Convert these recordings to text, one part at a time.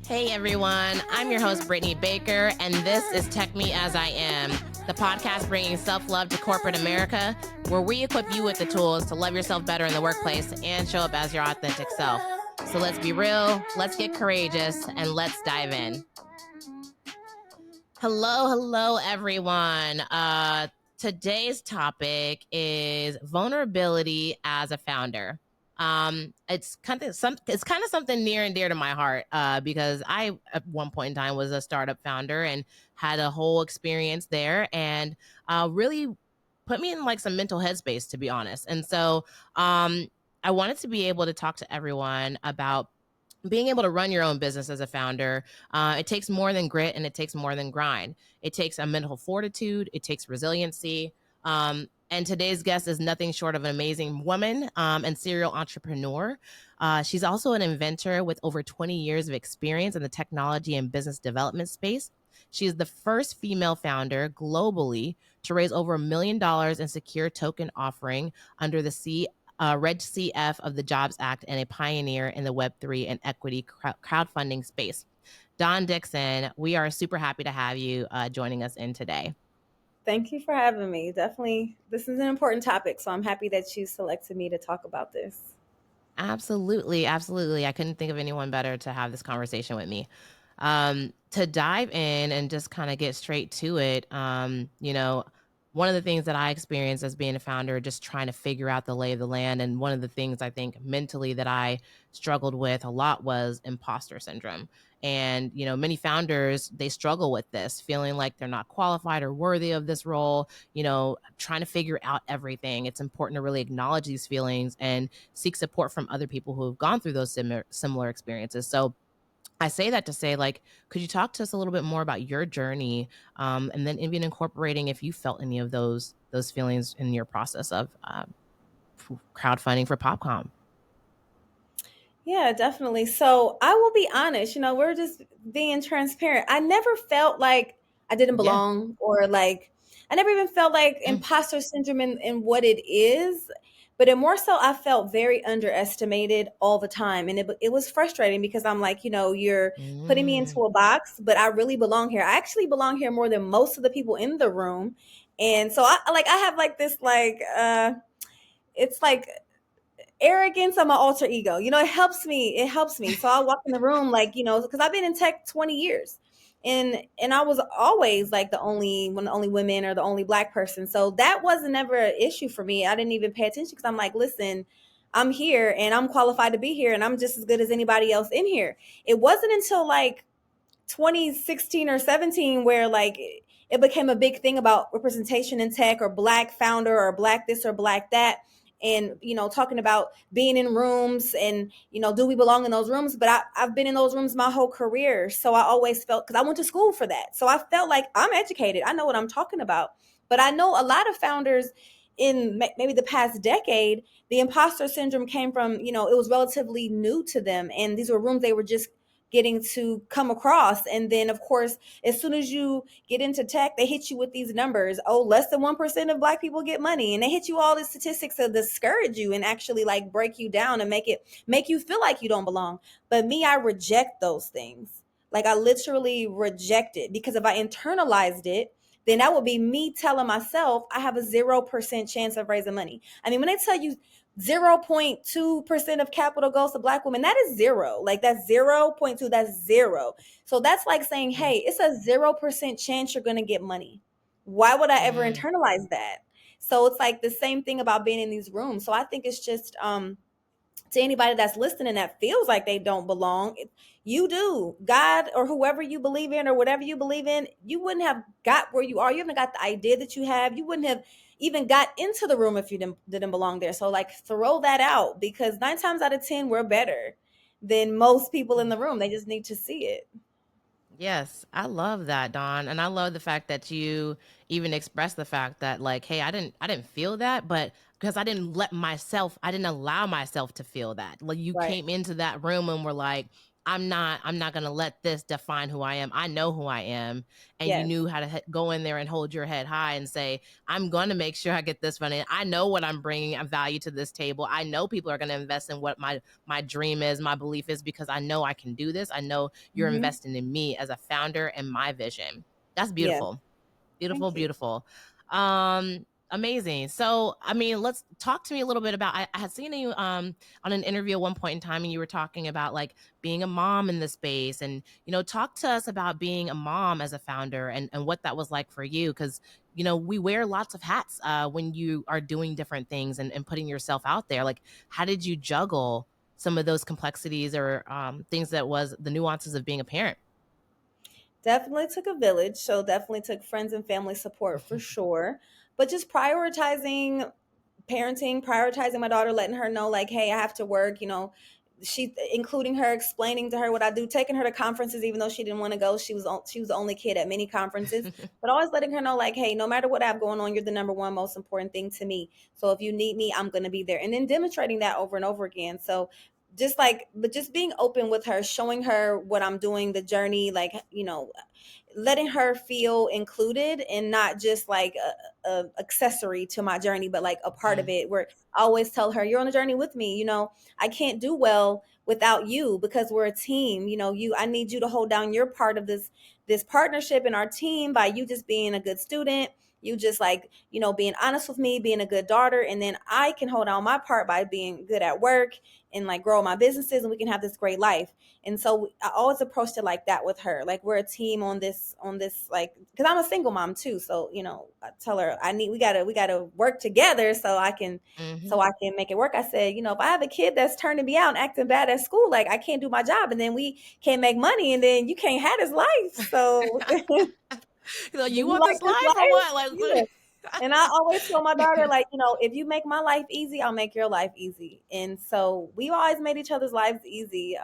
Hey everyone, I'm your host Brittany Baker, and this is Tech Me As I Am, the podcast bringing self-love to corporate America, where we equip you with the tools to love yourself better in the workplace and show up as your authentic self. So let's be real, let's get courageous, and let's dive in. Hello everyone. Today's topic is vulnerability as a founder. It's kind of something near and dear to my heart because I at one point in time was a startup founder and had a whole experience there, and really put me in like some mental headspace, to be honest. And so I wanted to be able to talk to everyone about being able to run your own business as a founder. It takes more than grit, and it takes more than grind. It takes a mental fortitude. It takes resiliency. And today's guest is nothing short of an amazing woman and serial entrepreneur. She's also an inventor with over 20 years of experience in the technology and business development space. She is the first female founder globally to raise over $1 million in secure token offering under the Reg CF of the Jobs Act, and a pioneer in the Web3 and equity crowdfunding space. Dawn Dickson, we are super happy to have you joining us in today. Thank you for having me. Definitely, this is an important topic, so I'm happy that you selected me to talk about this. Absolutely. I couldn't think of anyone better to have this conversation with me. To dive in and just kind of get straight to it, one of the things that I experienced as being a founder, just trying to figure out the lay of the land. And one of the things I think mentally that I struggled with a lot was imposter syndrome. And, many founders, they struggle with this, feeling like they're not qualified or worthy of this role, trying to figure out everything. It's important to really acknowledge these feelings and seek support from other people who have gone through those similar experiences. So I say that to say, like, could you talk to us a little bit more about your journey, and then even incorporating if you felt any of those feelings in your process of crowdfunding for PopCom? Yeah, definitely. So I will be honest, we're just being transparent. I never felt like I didn't Yeah. belong or like I never even felt like imposter syndrome in what it is. But it more so, I felt very underestimated all the time. And it was frustrating because I'm like, you're putting me into a box, but I really belong here. I actually belong here more than most of the people in the room. And so I have like this, it's like arrogance of my alter ego. It helps me. It helps me. So I walk in the room because I've been in tech 20 years. And I was always like the only women or the only Black person. So that wasn't ever an issue for me. I didn't even pay attention because I'm like, listen, I'm here and I'm qualified to be here and I'm just as good as anybody else in here. It wasn't until like 2016 or 17 where like it became a big thing about representation in tech or Black founder or Black this or Black that, and talking about being in rooms and do we belong in those rooms. But I've been in those rooms my whole career, so I always felt, because I went to school for that, so I felt like I'm educated, I know what I'm talking about. But I know a lot of founders in maybe the past decade, the imposter syndrome came from, it was relatively new to them, and these were rooms they were just getting to come across. And then of course, as soon as you get into tech, they hit you with these numbers. Oh, less than 1% of Black people get money. And they hit you all the statistics to discourage you and actually like break you down and make you feel like you don't belong. But me, I reject those things. Like I literally reject it, because if I internalized it, then that would be me telling myself I have a 0% chance of raising money. I mean, when they tell you 0.2% of capital goes to Black women, that is zero. Like that's 0.2, that's zero. So that's like saying, hey, it's a 0% chance you're going to get money. Why would I ever internalize that? So it's like the same thing about being in these rooms. So I think it's just to anybody that's listening that feels like they don't belong, you do. God or whoever you believe in or whatever you believe in, you wouldn't have got where you are. You haven't got the idea that you have. You wouldn't have even got into the room if you didn't belong there. So like throw that out, because 9 times out of 10 we're better than most people in the room. They just need to see it. Yes, I love that, Dawn, and I love the fact that you even express the fact that, like, hey, I didn't feel that, but because I didn't allow myself to feel that. Like, you Right. came into that room and were like, I'm not going to let this define who I am. I know who I am. And you Yes. knew how to go in there and hold your head high and say, I'm going to make sure I get this money. I know what I'm bringing a value to this table. I know people are going to invest in what my dream is, my belief is, because I know I can do this. I know you're Hmm. investing in me as a founder and my vision. That's Yes. beautiful. Beautiful, Thank you. beautiful. Amazing. So, I mean, let's talk to me a little bit about. I had seen you on an interview at one point in time, and you were talking about like being a mom in the space, and talk to us about being a mom as a founder and what that was like for you, because we wear lots of hats when you are doing different things and putting yourself out there. Like, how did you juggle some of those complexities or things that was the nuances of being a parent? Definitely took a village. So definitely took friends and family support for sure. But just prioritizing parenting, prioritizing my daughter, letting her know like, hey, I have to work, she, including her, explaining to her what I do, taking her to conferences even though she didn't want to go. She was the only kid at many conferences, but always letting her know like, hey, no matter what I have going on, you're the number one most important thing to me. So if you need me, I'm going to be there. And then demonstrating that over and over again. So just being open with her, showing her what I'm doing, the journey, like, letting her feel included and not just like a accessory to my journey, but like a part of Mm, it. Where I always tell her, you're on the journey with me. I can't do well without you because we're a team. I need you to hold down your part of this partnership in our team by you just being a good student, you just like, being honest with me, being a good daughter, and then I can hold on my part by being good at work and like grow my businesses, and we can have this great life. And so I always approached it like that with her. Like we're a team on this, like, because I'm a single mom too. So, I tell her we gotta work together so mhm. I can make it work. I said, if I have a kid that's turning me out and acting bad at school, like I can't do my job and then we can't make money and then you can't have his life. So do You you want like this this life or life? what? Like, Yeah. And I always tell my daughter, like, if you make my life easy, I'll make your life easy. And so we always made each other's lives easy.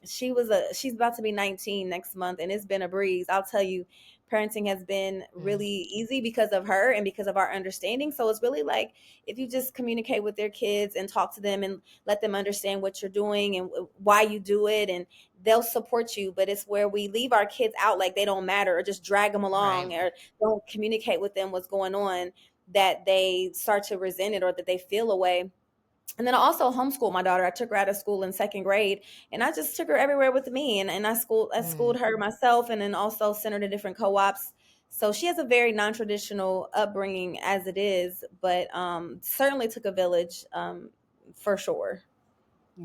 She's about to be 19 next month, and it's been a breeze. I'll tell you, parenting has been mm, really easy because of her and because of our understanding. So it's really like if you just communicate with their kids and talk to them and let them understand what you're doing and why you do it, and they'll support you. But it's where we leave our kids out like they don't matter or just drag them right. along or don't communicate with them what's going on, that they start to resent it or that they feel away. And then I also homeschooled my daughter. I took her out of school in second grade and I just took her everywhere with me. And I schooled Mm. her myself and then also sent her to different co-ops. So she has a very non-traditional upbringing as it is, but certainly took a village, for sure.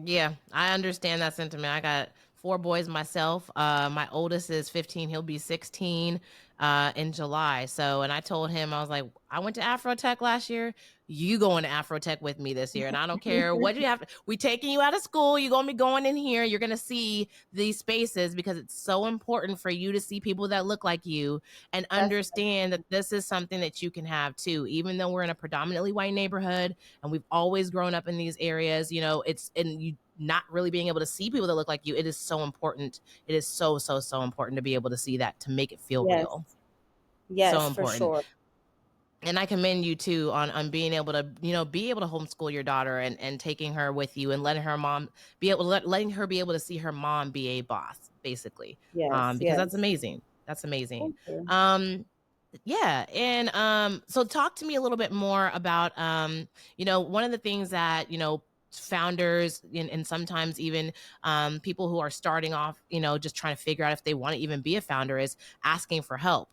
Yeah, I understand that sentiment. I got four boys myself. My oldest is 15. He'll be 16 in July. So, and I told him, I was like, I went to Afrotech last year. You going to Afrotech with me this year. And I don't care what you have to, we taking you out of school. You're going to be going in here. You're going to see these spaces because it's so important for you to see people that look like you and That's understand that this is something that you can have too. Even though we're in a predominantly white neighborhood, and we've always grown up in these areas, it's and you not really being able to see people that look like you. It is so important. It is so so so important to be able to see that, to make it feel yes, real. So yes, for important. sure. And I commend you too on being able to be able to homeschool your daughter and taking her with you and letting her mom be able to letting her be able to see her mom be a boss, basically, Yes, because that's yes. amazing. That's amazing. Thank you. um yeah, and so talk to me a little bit more about one of the things that founders and sometimes even people who are starting off, just trying to figure out if they want to even be a founder, is asking for help.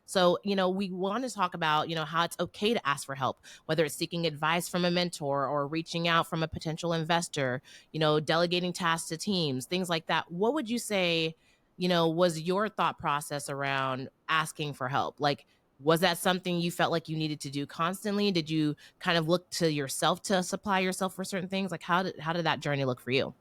So we want to talk about how it's okay to ask for help, whether it's seeking advice from a mentor or reaching out from a potential investor, delegating tasks to teams, things like that. What would you say was your thought process around asking for help? Like, was that something you felt like you needed to do constantly? Did you kind of look to yourself to supply yourself for certain things? Like, how did that journey look for you?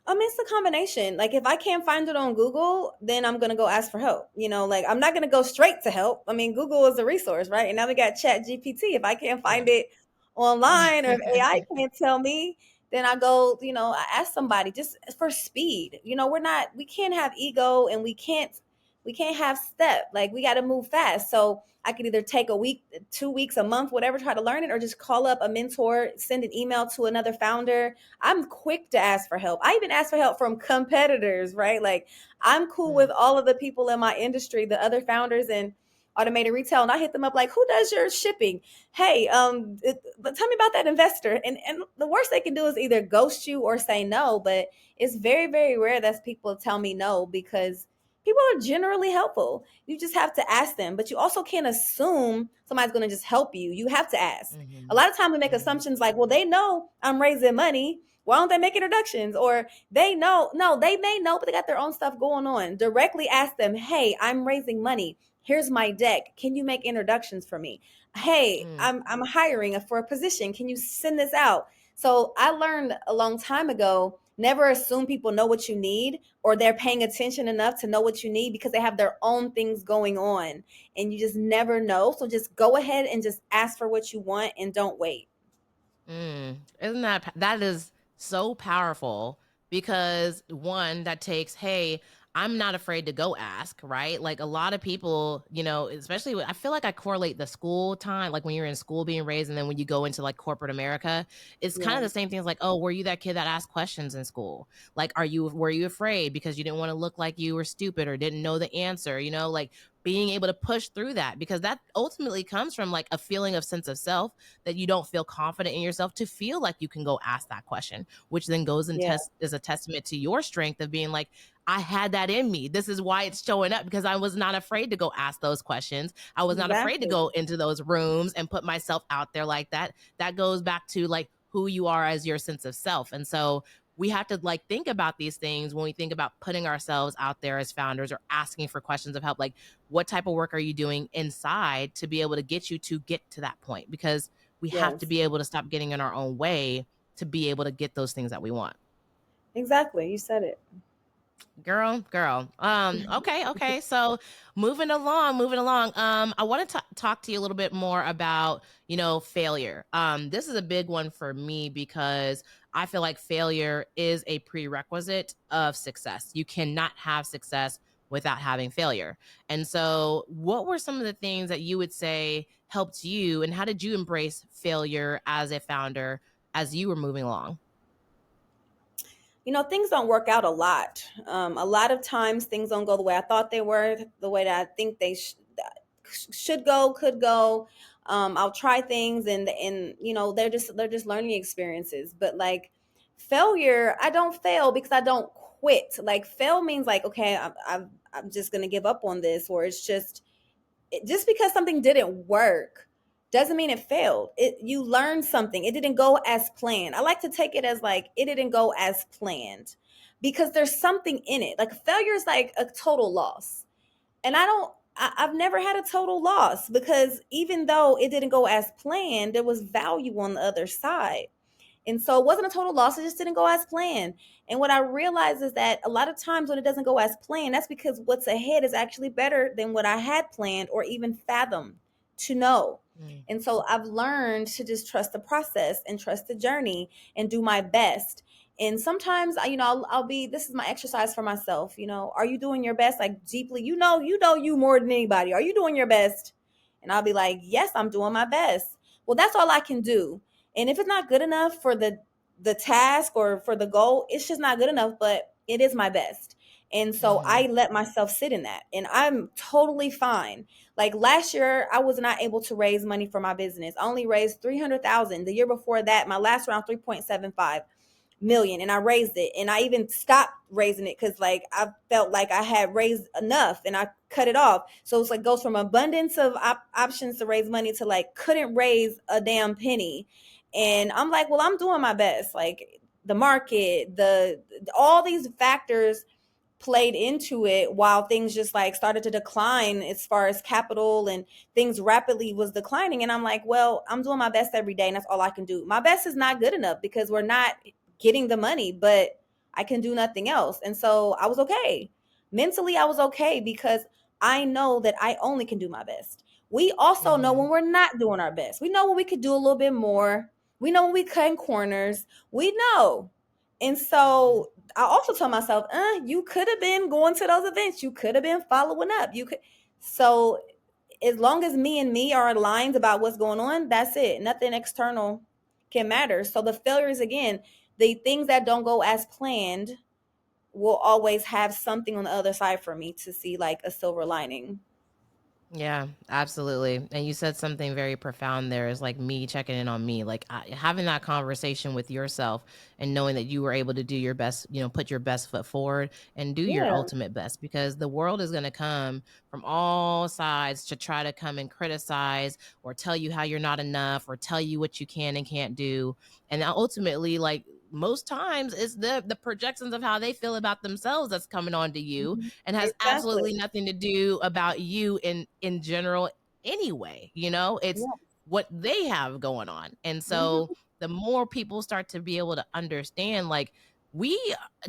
It's a combination. Like if I can't find it on Google, then I'm gonna go ask for help. Like I'm not gonna go straight to help. I mean, Google is a resource, right? And now we got Chat GPT. If I can't find Right. it online or if AI can't tell me, then I go, I ask somebody just for speed. We can't have ego and we can't We can't have step. Like we got to move fast. So I could either take a week, 2 weeks, a month, whatever, try to learn it, or just call up a mentor, send an email to another founder. I'm quick to ask for help. I even ask for help from competitors, right? Like I'm cool with Mm. all of the people in my industry, the other founders and automated retail, and I hit them up like, who does your shipping? Hey, tell me about that investor. And the worst they can do is either ghost you or say no. But it's very, very rare that people tell me no, because people are generally helpful. You just have to ask them, but you also can't assume somebody's going to just help you. You have to ask. A Mm-hmm. lot of times we make Mm-hmm. assumptions like, well, they know I'm raising money. Why don't they make introductions? Or they know, no, they may know, but they got their own stuff going on. Directly ask them, hey, I'm raising money. Here's my deck. Can you make introductions for me? Hey, Mm. I'm hiring for a position. Can you send this out? So I learned a long time ago, never assume people know what you need or they're paying attention enough to know what you need, because they have their own things going on and you just never know. So just go ahead and just ask for what you want and don't wait. Isn't that is so powerful, because one, that takes, hey, I'm not afraid to go ask, right? Like a lot of people, especially I feel like I correlate the school time, like when you're in school being raised, and then when you go into like corporate America, it's kind Yeah. of the same thing. It's like, oh, were you that kid that asked questions in school? Like, were you afraid because you didn't want to look like you were stupid or didn't know the answer? Like being able to push through that, because that ultimately comes from like a feeling of sense of self, that you don't feel confident in yourself to feel like you can go ask that question, which then goes and Yeah. is a testament to your strength of being like, I had that in me. This is why it's showing up, because I was not afraid to go ask those questions. I was not afraid to Exactly. go into those rooms and put myself out there like that. That goes back to like who you are as your sense of self. And so we have to like think about these things when we think about putting ourselves out there as founders or asking for questions of help. Like, what type of work are you doing inside to be able to get to that point? Because we have to Yes. be able to stop getting in our own way to be able to get those things that we want. Exactly. You said it. Girl. Okay. So moving along. I want to talk to you a little bit more about, failure. This is a big one for me, because I feel like failure is a prerequisite of success. You cannot have success without having failure. And so, what were some of the things that you would say helped you, and how did you embrace failure as a founder as you were moving along? Things don't work out a lot. A lot of times things don't go the way I thought they were, the way that I think they should go, could go. I'll try things and they're just learning experiences. But like failure, I don't fail because I don't quit. Like fail means like, okay, I'm just gonna give up on this, or it's just because something didn't work doesn't mean it failed. You learned something. It didn't go as planned. I like to take it as like it didn't go as planned, because there's something in it. Like failure is like a total loss. And I've never had a total loss, because even though it didn't go as planned, there was value on the other side. And so it wasn't a total loss. It just didn't go as planned. And what I realized is that a lot of times when it doesn't go as planned, that's because what's ahead is actually better than what I had planned or even fathomed to know. Mm. And so I've learned to just trust the process and trust the journey and do my best. And sometimes, I'll be, this is my exercise for myself. Are you doing your best? Like deeply, you more than anybody. Are you doing your best? And I'll be like, yes, I'm doing my best. Well, that's all I can do. And if it's not good enough for the task or for the goal, it's just not good enough, but it is my best. And so Mm-hmm. I let myself sit in that, and I'm totally fine. Like last year, I was not able to raise money for my business. I only raised 300,000. The year before that, my last round 3.75 million, and I raised it, and I even stopped raising it because like I felt like I had raised enough and I cut it off. So it's like goes from abundance of options to raise money to like couldn't raise a damn penny. And I'm like, well, I'm doing my best. Like the market, the all these factors played into it, while things just like started to decline as far as capital, and things rapidly was declining. And I'm like, well, I'm doing my best every day, and that's all I can do. My best is not good enough because we're not getting the money, but I can do nothing else. And so I was okay. Mentally, I was okay because I know that I only can do my best. We also know Mm-hmm. when we're not doing our best. We know when we could do a little bit more. We know when we cut in corners. We know. And so I also told myself, you could have been going to those events. You could have been following up. You could. So as long as me and me are aligned about what's going on, that's it. Nothing external can matter. So the failures, again, the things that don't go as planned will always have something on the other side for me to see like a silver lining. Yeah, absolutely. And you said something very profound there is like me checking in on me, like having that conversation with yourself and knowing that you were able to do your best, put your best foot forward and do your Yeah. ultimate best, because the world is going to come from all sides to try to come and criticize or tell you how you're not enough or tell you what you can and can't do. And ultimately, like, most times it's the projections of how they feel about themselves that's coming on to you, Mhm. and has Exactly. absolutely nothing to do about you in general anyway. It's Yeah. what they have going on. And so Mhm. the more people start to be able to understand, like, we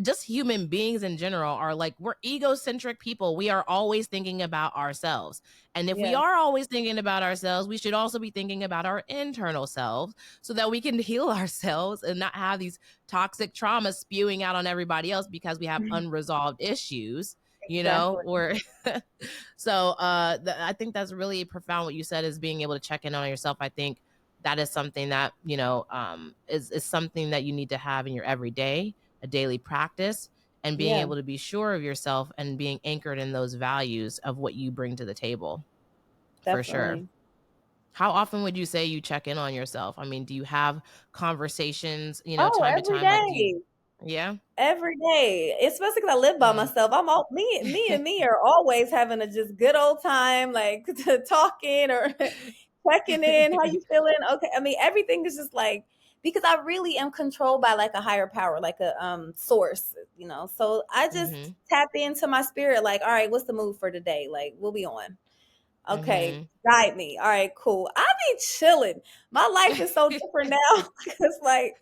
just human beings in general are like, we're egocentric people. We are always thinking about ourselves. And if we Yes. are always thinking about ourselves, we should also be thinking about our internal selves so that we can heal ourselves and not have these toxic traumas spewing out on everybody else because we have unresolved issues, Exactly. or so I think that's really profound what you said, is being able to check in on yourself. I think that is something that is something that you need to have in your everyday, a daily practice, and being Yeah, able to be sure of yourself and being anchored in those values of what you bring to the table, for sure. definitely. How often would you say you check in on yourself? I mean, do you have conversations, Oh, time to every time? Like, do you? day. Yeah. Every day, especially because I live by Mm. myself. I'm all me and me are always having a just good old time, like talking or checking in. How you feeling? Okay. I mean, everything is just like, because I really am controlled by like a higher power, like a source, So I just Mhm. tap into my spirit, like, all right, what's the move for today? Like, we'll be on. Okay, Mhm. guide me. All right, cool. I be chilling. My life is so different now because like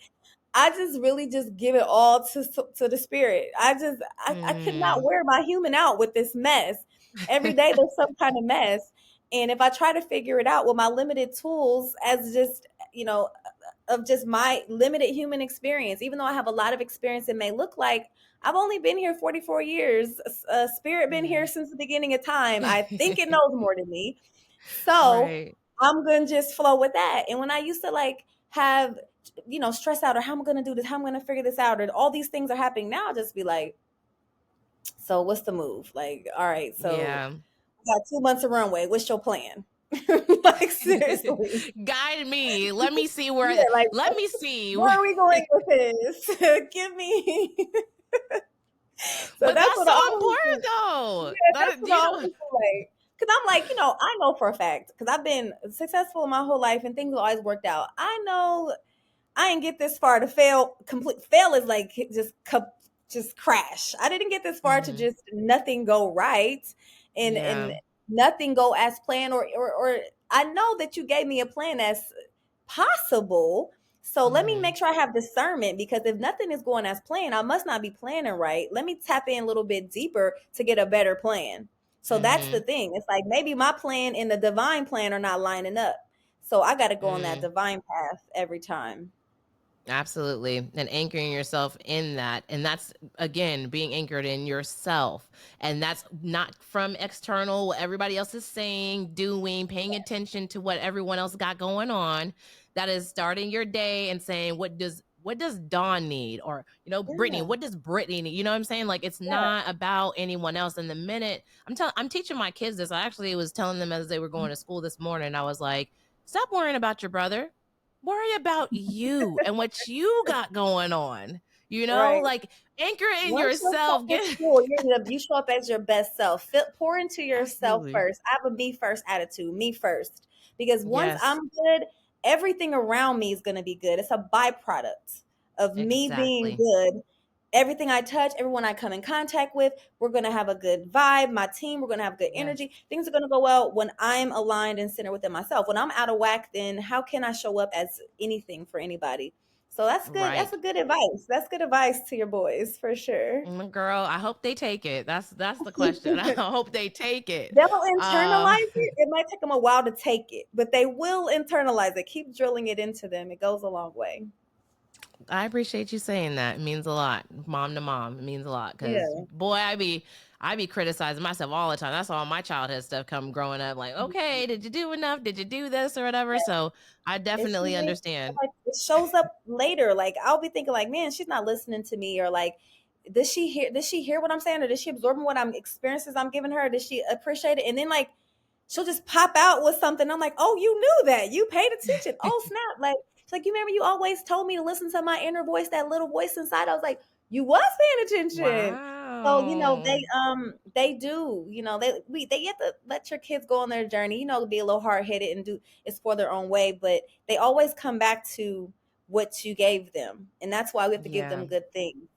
I just really just give it all to the spirit. I could not Mhm. wear my human out with this mess. Every day there's some kind of mess. And if I try to figure it out with my limited tools as just, of just my limited human experience, even though I have a lot of experience, it may look like I've only been here 44 years. Spirit been here Mhm. since the beginning of time. I think it knows more than me. So Right. I'm gonna just flow with that. And when I used to like have, stress out or how am I gonna do this, how am I gonna figure this out, or all these things are happening now, I'll just be like, so what's the move? Like, all right, so Yeah. we got 2 months of runway. What's your plan? Like seriously. Guide me. Let me see Yeah, where. like Let me see. where are we going with this? Give me. So But that's that's what so I always important, do. though. Yeah, that's That what I always do. Like, because I'm like, I know for a fact, because I've been successful my whole life and things have always worked out. I know I didn't get this far to fail. Complete fail is like just crash. I didn't get this far to Mhm. just nothing go right and Yeah. nothing go as planned or I know that you gave me a plan that's possible. So let me Mhm. make sure I have discernment, because if nothing is going as planned, I must not be planning right. Let me tap in a little bit deeper to get a better plan. So that's the Mhm. thing. It's like maybe my plan and the divine plan are not lining up. So I got to go on that Mm. divine path every time. Absolutely. And anchoring yourself in that. And that's, again, being anchored in yourself. And that's not from external, what everybody else is saying, doing, paying attention to what everyone else got going on. That is starting your day and saying, what does Dawn need? Or, Brittany, Yeah, what does Brittany need? You know what I'm saying? Like, it's yeah. not about anyone else. And the minute I'm teaching my kids this, I actually was telling them as they were going to school this morning, I was like, stop worrying about your brother, worry about you and what you got going on. Right. Like, anchor in Once you're yourself. Get full, you show up as your best self. Pour into yourself absolutely. first. I have a me first attitude, me first. Because once Yes, I'm good, everything around me is going to be good. It's a byproduct of me being exactly. good. Everything I touch, everyone I come in contact with, we're going to have a good vibe. My team, we're going to have good Yes, energy. Things are going to go well when I'm aligned and centered within myself. When I'm out of whack, then how can I show up as anything for anybody? So that's good. That's right. a good advice. That's good advice to your boys for sure. Girl, I hope they take it. That's the question. I hope they take it. They'll uh internalize it. It might take them a while to take it, but they will internalize it. Keep drilling it into them. It goes a long way. I appreciate you saying that. It means a lot. Mom to mom, it means a lot. Cause Yeah. boy, I be criticizing myself all the time. That's all my childhood stuff come growing up. Like, okay, did you do enough? Did you do this or whatever? So I And she definitely may understand. like it shows up later. Like I'll be thinking like, man, she's not listening to me, or like, does she hear what I'm saying, or does she absorb what I'm experiences I'm giving her? Does she appreciate it? And then like she'll just pop out with something. I'm like, oh, you knew that. You paid attention. Oh snap. Like it's like, you remember you always told me to listen to my inner voice, that little voice inside. I was like, you was paying attention. So, Wow. they do, they get to let your kids go on their journey, be a little hard headed and do it's for their own way, but they always come back to what you gave them. And that's why we have to give Yeah. them good things.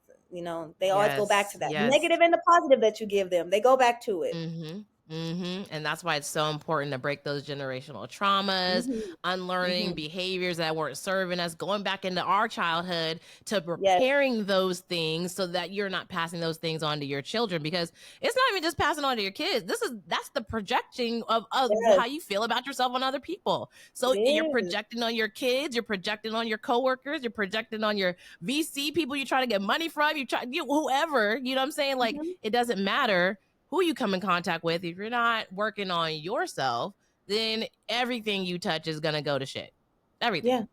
They always go back Yes. to that. The Yes. negative and the positive that you give them. They go back to it. Mhm. Mhm. And that's why it's so important to break those generational traumas, Hmm. unlearning Hmm. behaviors that weren't serving us, going back into our childhood to Yes, repairing those things so that you're not passing those things on to your children, because it's not even just passing on to your kids. That's the projecting of yes, how you feel about yourself on other people. it So you're is. projecting on your kids, you're projecting on your coworkers, you're projecting on your VC people you try to get money from, whoever, you know what I'm saying? Like Mhm. it doesn't matter who you come in contact with. If you're not working on yourself, then everything you touch is gonna go to shit. Everything. Yeah,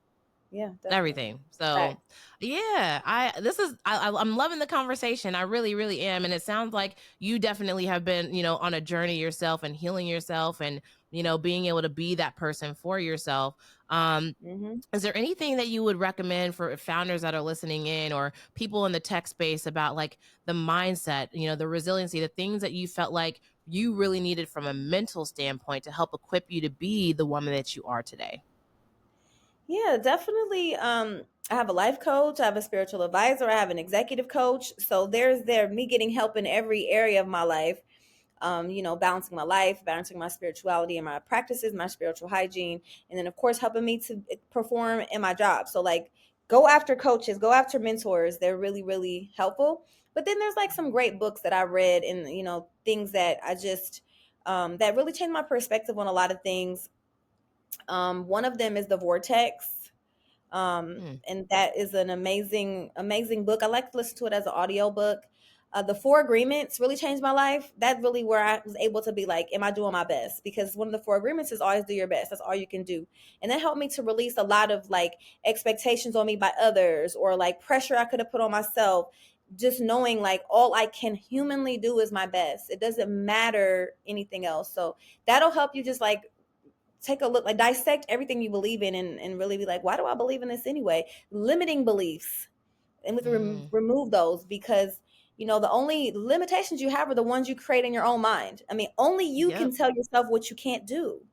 yeah, definitely. Everything. So, Fact. yeah, I'm loving the conversation. I really, really am. And it sounds like you definitely have been, on a journey yourself and healing yourself and, being able to be that person for yourself. Mhm. Is there anything that you would recommend for founders that are listening in or people in the tech space about like the mindset, the resiliency, the things that you felt like you really needed from a mental standpoint to help equip you to be the woman that you are today? Yeah, definitely. I have a life coach, I have a spiritual advisor, I have an executive coach. So there's me getting help in every area of my life. Balancing my life, balancing my spirituality and my practices, my spiritual hygiene, and then of course helping me to perform in my job. So like go after coaches, go after mentors. They're really, really helpful. But then there's like some great books that I read and things that I just that really changed my perspective on a lot of things. One of them is The Vortex. Hmm. And that is an amazing, amazing book. I like to listen to it as an audio book. The Four Agreements really changed my life. That's really where I was able to be like, am I doing my best? Because one of the four agreements is always do your best. That's all you can do. And that helped me to release a lot of like expectations on me by others or like pressure I could have put on myself. Just knowing like all I can humanly do is my best. It doesn't matter anything else. So that'll help you just like take a look, like dissect everything you believe in and really be like, why do I believe in this anyway? Limiting beliefs. And we have to Mm. remove those because, the only limitations you have are the ones you create in your own mind. I mean, only you Yep. can tell yourself what you can't do.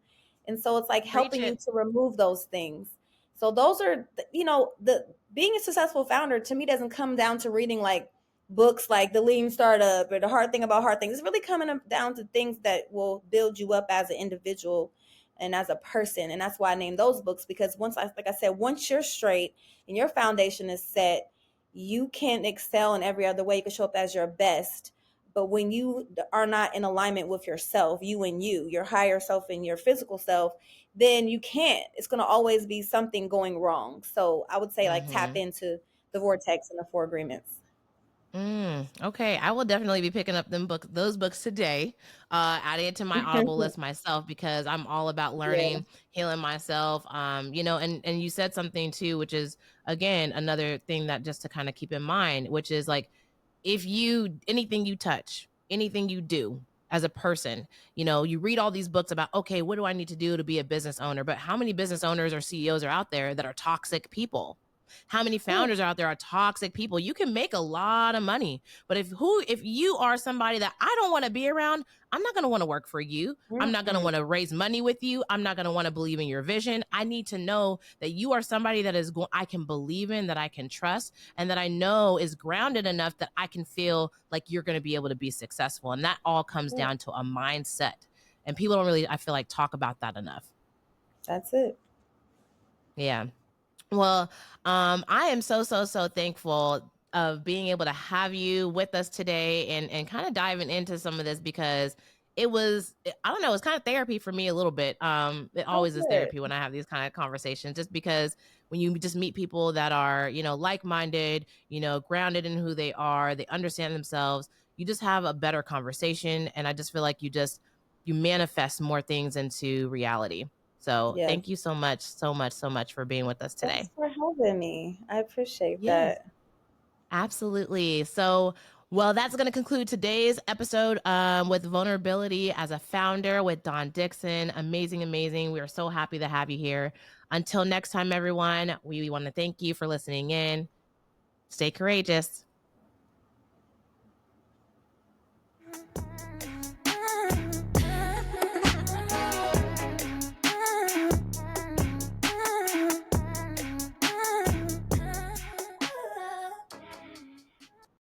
And so it's like Preach helping you it. to remove those things. So those are, the being a successful founder to me doesn't come down to reading like books like The Lean Startup or The Hard Thing About Hard Things. It's really coming down to things that will build you up as an individual and as a person. And that's why I named those books, because like I said, once you're straight and your foundation is set, you can excel in every other way. You can show up as your best. But when you are not in alignment with yourself, you and your higher self and your physical self, then you can't. It's going to always be something going wrong. So I would say like tap Hmm. into the vortex and the four agreements. Okay, I will definitely be picking up those books today, adding it to my Audible list myself because I'm all about Yeah. learning, healing myself. And you said something too, which is again another thing that just to kind of keep in mind, which is like if you anything you touch, anything you do as a person, you read all these books about okay, what do I need to do to be a business owner? But how many business owners or CEOs are out there that are toxic people? How many Yeah. founders out there are toxic people? You can make a lot of money, but if you are somebody that I don't want to be around, I'm not going to want to work for you. I'm not going to Mm-mm. want to raise money with you. I'm not going to want to believe in your vision. I need to know that you are somebody that is I can believe in, that I can trust, and that I know is grounded enough that I can feel like you're going to be able to be successful. And that all comes Yeah, down to a mindset. And people don't really, I feel like, talk about that enough. that's it. Yeah. Well, I am so, so, so thankful of being able to have you with us today and kind of diving into some of this because I don't know, it's kind of therapy for me a little bit. It Oh, always is good. therapy when I have these kind of conversations, just because when you just meet people that are, like-minded, grounded in who they are, they understand themselves, you just have a better conversation. And I just feel like you manifest more things into reality. So Yes. thank you so much, so much, so much for being with us Thanks today. for having me. I appreciate Yes. that. Absolutely. So, well, that's going to conclude today's episode with vulnerability as a founder with Don Dickson. Amazing, amazing. We are so happy to have you here. Until next time, everyone, we want to thank you for listening in. Stay courageous.